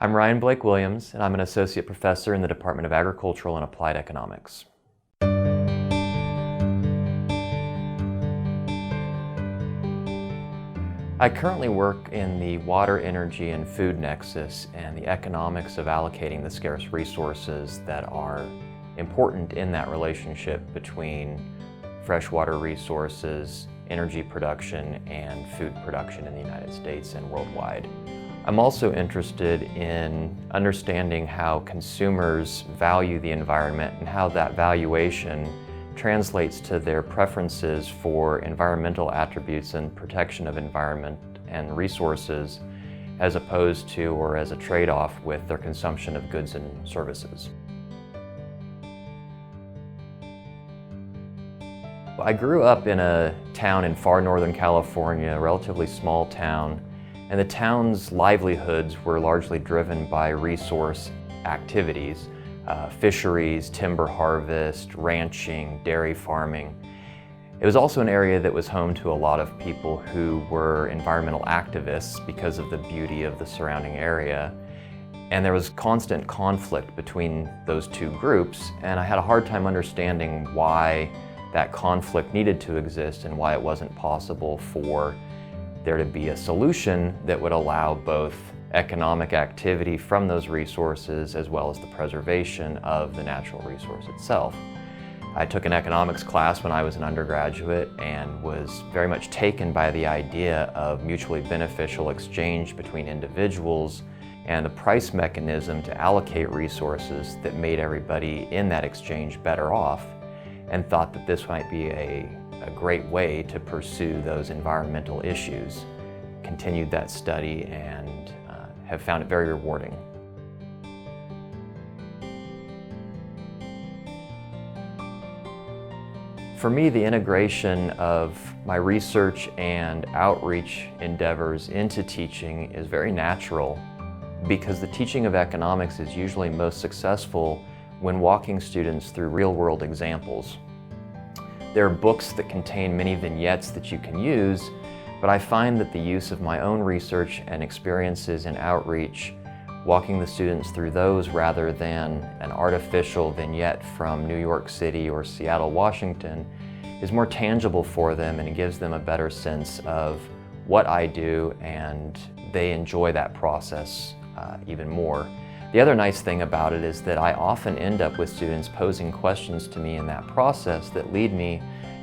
I'm Ryan Blake Williams, and I'm an associate professor in the Department of Agricultural and Applied Economics. I currently work in the water, energy, and food nexus and the economics of allocating the scarce resources that are important in that relationship between freshwater resources, energy production, and food production in the United States and worldwide. I'm also interested in understanding how consumers value the environment and how that valuation translates to their preferences for environmental attributes and protection of environment and resources as opposed to or as a trade-off with their consumption of goods and services. I grew up in a town in far northern California, a relatively small town, and the town's livelihoods were largely driven by resource activities. Fisheries, timber harvest, ranching, dairy farming. It was also an area that was home to a lot of people who were environmental activists because of the beauty of the surrounding area. And there was constant conflict between those two groups, and I had a hard time understanding why that conflict needed to exist and why it wasn't possible for there to be a solution that would allow both economic activity from those resources as well as the preservation of the natural resource itself. I took an economics class when I was an undergraduate and was very much taken by the idea of mutually beneficial exchange between individuals and the price mechanism to allocate resources that made everybody in that exchange better off, and thought that this might be a great way to pursue those environmental issues. Continued that study and have found it very rewarding. For me, the integration of my research and outreach endeavors into teaching is very natural because the teaching of economics is usually most successful when walking students through real-world examples. There are books that contain many vignettes that you can use, but I find that the use of my own research and experiences in outreach, walking the students through those rather than an artificial vignette from New York City or Seattle, Washington, is more tangible for them, and it gives them a better sense of what I do, and they enjoy that process even more. The other nice thing about it is that I often end up with students posing questions to me in that process that lead me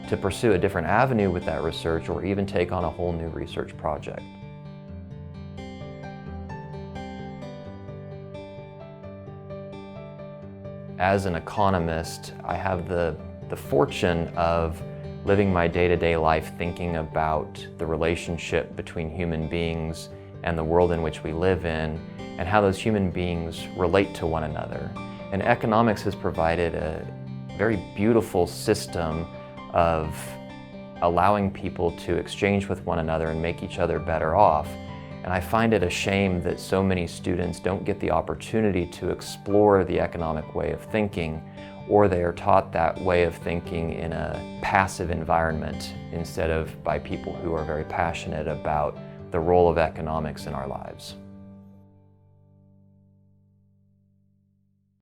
to pursue a different avenue with that research or even take on a whole new research project. As an economist, I have the fortune of living my day-to-day life thinking about the relationship between human beings and the world in which we live in, and how those human beings relate to one another. And economics has provided a very beautiful system of allowing people to exchange with one another and make each other better off. And I find it a shame that so many students don't get the opportunity to explore the economic way of thinking, or they are taught that way of thinking in a passive environment instead of by people who are very passionate about the role of economics in our lives.